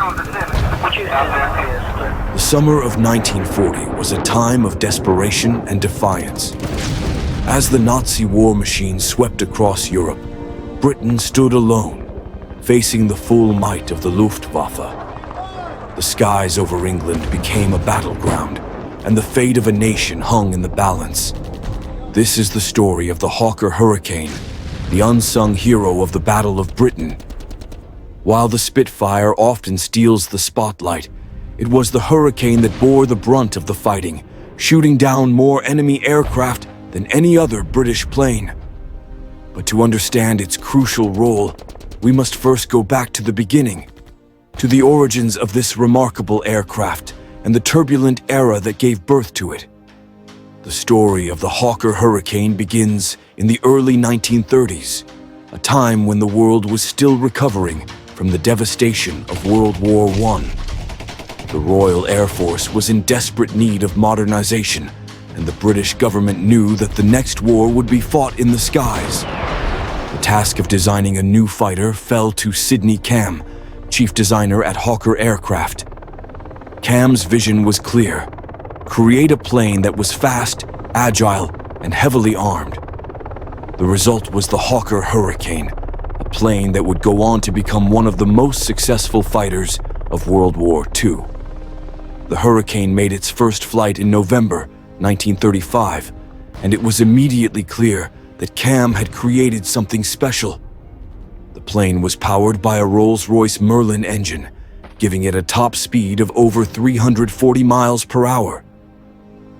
The summer of 1940 was a time of desperation and defiance. As the Nazi war machine swept across Europe, Britain stood alone, facing the full might of the Luftwaffe. The skies over England became a battleground, and the fate of a nation hung in the balance. This is the story of the Hawker Hurricane, the unsung hero of the Battle of Britain. While the Spitfire often steals the spotlight, it was the Hurricane that bore the brunt of the fighting, shooting down more enemy aircraft than any other British plane. But to understand its crucial role, we must first go back to the beginning, to the origins of this remarkable aircraft and the turbulent era that gave birth to it. The story of the Hawker Hurricane begins in the early 1930s, a time when the world was still recovering from the devastation of World War I. The Royal Air Force was in desperate need of modernization, and the British government knew that the next war would be fought in the skies. The task of designing a new fighter fell to Sidney Cam, chief designer at Hawker Aircraft. Cam's vision was clear: create a plane that was fast, agile, and heavily armed. The result was the Hawker Hurricane, a plane that would go on to become one of the most successful fighters of World War II. The Hurricane made its first flight in November 1935, and it was immediately clear that Cam had created something special. The plane was powered by a Rolls-Royce Merlin engine, giving it a top speed of over 340 miles per hour.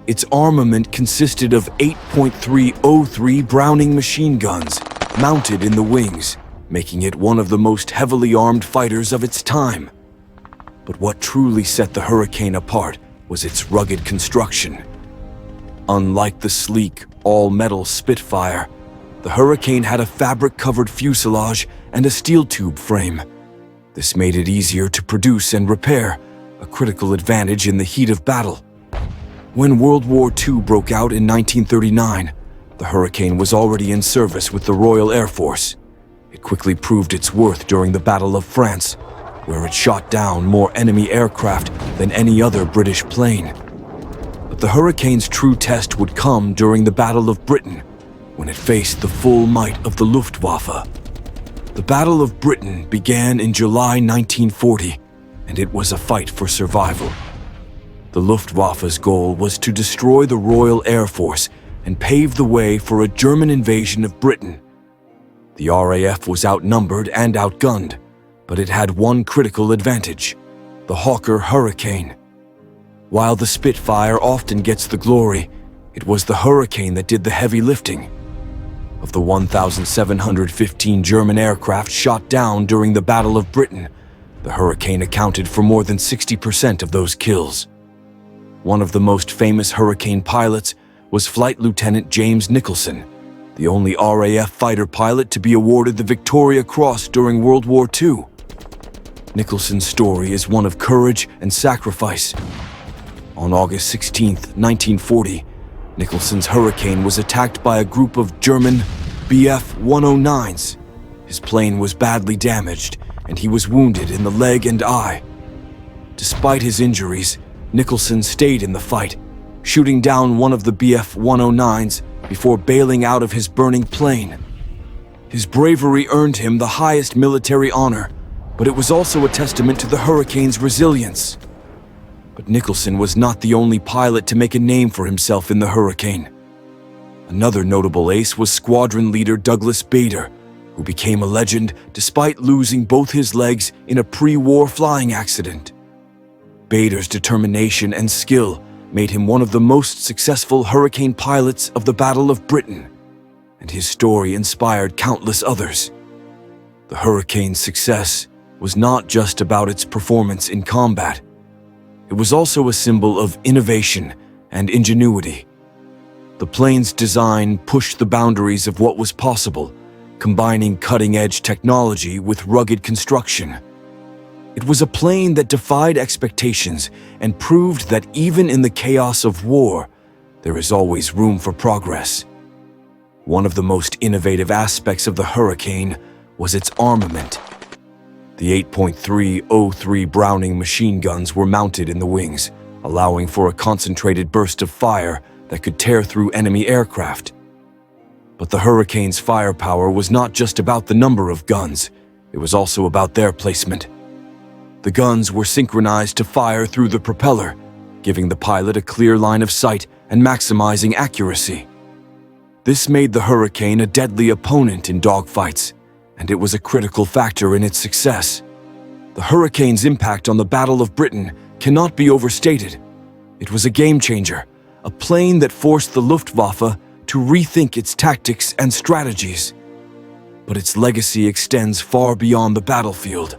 Its armament consisted of 8.303 Browning machine guns mounted in the wings, making it one of the most heavily armed fighters of its time. But what truly set the Hurricane apart was its rugged construction. Unlike the sleek, all-metal Spitfire, the Hurricane had a fabric-covered fuselage and a steel tube frame. This made it easier to produce and repair, a critical advantage in the heat of battle. When World War II broke out in 1939, the Hurricane was already in service with the Royal Air Force. It quickly proved its worth during the Battle of France, where it shot down more enemy aircraft than any other British plane. But the Hurricane's true test would come during the Battle of Britain, when it faced the full might of the Luftwaffe. The Battle of Britain began in July 1940, and it was a fight for survival. The Luftwaffe's goal was to destroy the Royal Air Force and pave the way for a German invasion of Britain. The RAF was outnumbered and outgunned, but it had one critical advantage: the Hawker Hurricane. While the Spitfire often gets the glory, it was the Hurricane that did the heavy lifting. Of the 1,715 German aircraft shot down during the Battle of Britain, the Hurricane accounted for more than 60% of those kills. One of the most famous Hurricane pilots was Flight Lieutenant James Nicholson, the only RAF fighter pilot to be awarded the Victoria Cross during World War II. Nicholson's story is one of courage and sacrifice. On August 16, 1940, Nicholson's Hurricane was attacked by a group of German Bf-109s. His plane was badly damaged, and he was wounded in the leg and eye. Despite his injuries, Nicholson stayed in the fight, shooting down one of the Bf-109s before bailing out of his burning plane. His bravery earned him the highest military honor, but it was also a testament to the Hurricane's resilience. But Nicholson was not the only pilot to make a name for himself in the Hurricane. Another notable ace was squadron leader Douglas Bader, who became a legend despite losing both his legs in a pre-war flying accident. Bader's determination and skill made him one of the most successful Hurricane pilots of the Battle of Britain, and his story inspired countless others. The Hurricane's success was not just about its performance in combat. It was also a symbol of innovation and ingenuity. The plane's design pushed the boundaries of what was possible, combining cutting-edge technology with rugged construction. It was a plane that defied expectations and proved that even in the chaos of war, there is always room for progress. One of the most innovative aspects of the Hurricane was its armament. The 8.303 Browning machine guns were mounted in the wings, allowing for a concentrated burst of fire that could tear through enemy aircraft. But the Hurricane's firepower was not just about the number of guns, it was also about their placement. The guns were synchronized to fire through the propeller, giving the pilot a clear line of sight and maximizing accuracy. This made the Hurricane a deadly opponent in dogfights, and it was a critical factor in its success. The Hurricane's impact on the Battle of Britain cannot be overstated. It was a game-changer, a plane that forced the Luftwaffe to rethink its tactics and strategies. But its legacy extends far beyond the battlefield.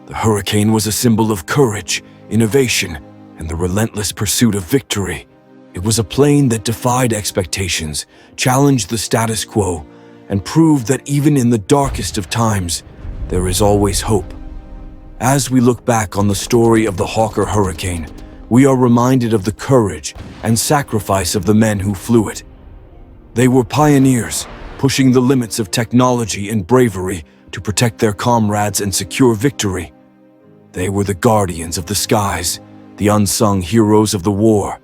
The Hurricane was a symbol of courage, innovation, and the relentless pursuit of victory. It was a plane that defied expectations, challenged the status quo, and proved that even in the darkest of times, there is always hope. As we look back on the story of the Hawker Hurricane, we are reminded of the courage and sacrifice of the men who flew it. They were pioneers, pushing the limits of technology and bravery to protect their comrades and secure victory. They were the guardians of the skies, the unsung heroes of the war.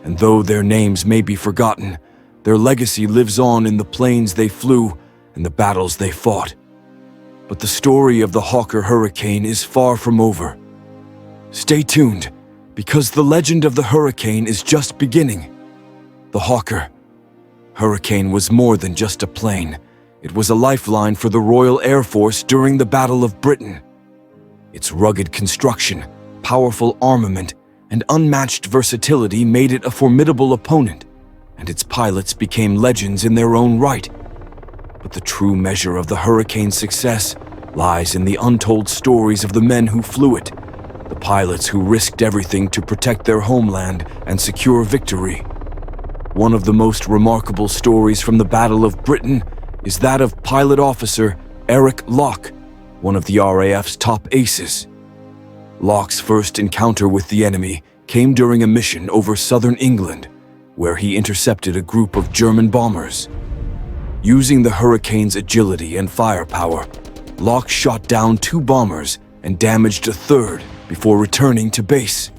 And though their names may be forgotten, their legacy lives on in the planes they flew and the battles they fought. But the story of the Hawker Hurricane is far from over. Stay tuned, because the legend of the Hurricane is just beginning. The Hawker Hurricane was more than just a plane. It was a lifeline for the Royal Air Force during the Battle of Britain. Its rugged construction, powerful armament, and unmatched versatility made it a formidable opponent, and its pilots became legends in their own right. But the true measure of the Hurricane's success lies in the untold stories of the men who flew it, the pilots who risked everything to protect their homeland and secure victory. One of the most remarkable stories from the Battle of Britain is that of pilot officer Eric Locke, one of the RAF's top aces. Locke's first encounter with the enemy came during a mission over southern England, where he intercepted a group of German bombers. Using the Hurricane's agility and firepower, Locke shot down 2 bombers and damaged a third before returning to base.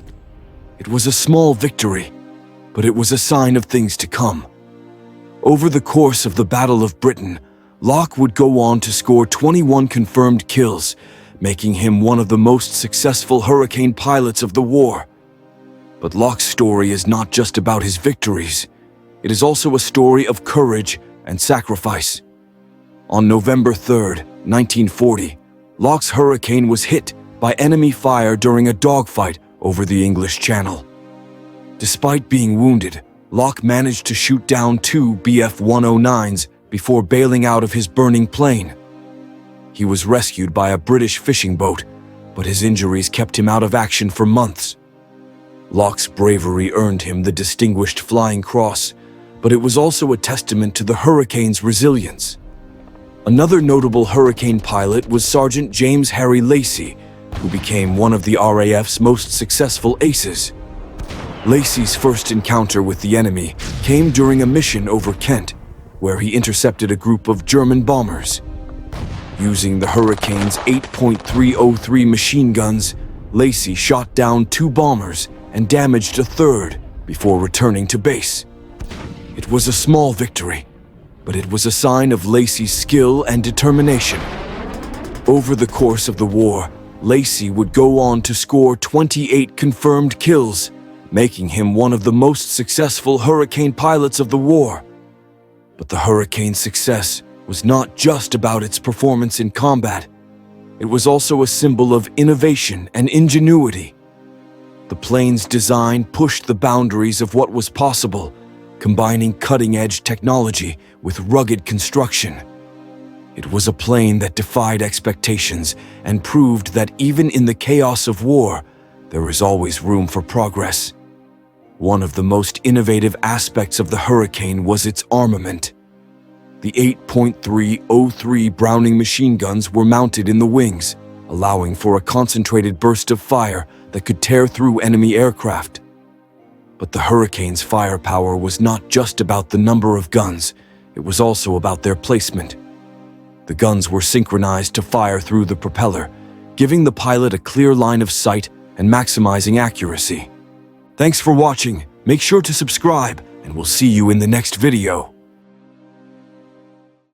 It was a small victory, but it was a sign of things to come. Over the course of the Battle of Britain, Locke would go on to score 21 confirmed kills, making him one of the most successful Hurricane pilots of the war. But Locke's story is not just about his victories. It is also a story of courage and sacrifice. On November 3rd, 1940, Locke's Hurricane was hit by enemy fire during a dogfight over the English Channel. Despite being wounded, Locke managed to shoot down 2 Bf-109s before bailing out of his burning plane. He was rescued by a British fishing boat, but his injuries kept him out of action for months. Locke's bravery earned him the Distinguished Flying Cross, but it was also a testament to the Hurricane's resilience. Another notable Hurricane pilot was Sergeant James Harry Lacey, who became one of the RAF's most successful aces. Lacey's first encounter with the enemy came during a mission over Kent, where he intercepted a group of German bombers. Using the Hurricane's 8.303 machine guns, Lacey shot down 2 bombers and damaged a third before returning to base. It was a small victory, but it was a sign of Lacey's skill and determination. Over the course of the war, Lacey would go on to score 28 confirmed kills, making him one of the most successful Hurricane pilots of the war. But the Hurricane's success was not just about its performance in combat. It was also a symbol of innovation and ingenuity. The plane's design pushed the boundaries of what was possible, combining cutting-edge technology with rugged construction. It was a plane that defied expectations and proved that even in the chaos of war, there is always room for progress. One of the most innovative aspects of the Hurricane was its armament. The 8.303 Browning machine guns were mounted in the wings, allowing for a concentrated burst of fire that could tear through enemy aircraft. But the Hurricane's firepower was not just about the number of guns, it was also about their placement. The guns were synchronized to fire through the propeller, giving the pilot a clear line of sight and maximizing accuracy. Thanks for watching. Make sure to subscribe, and we'll see you in the next video.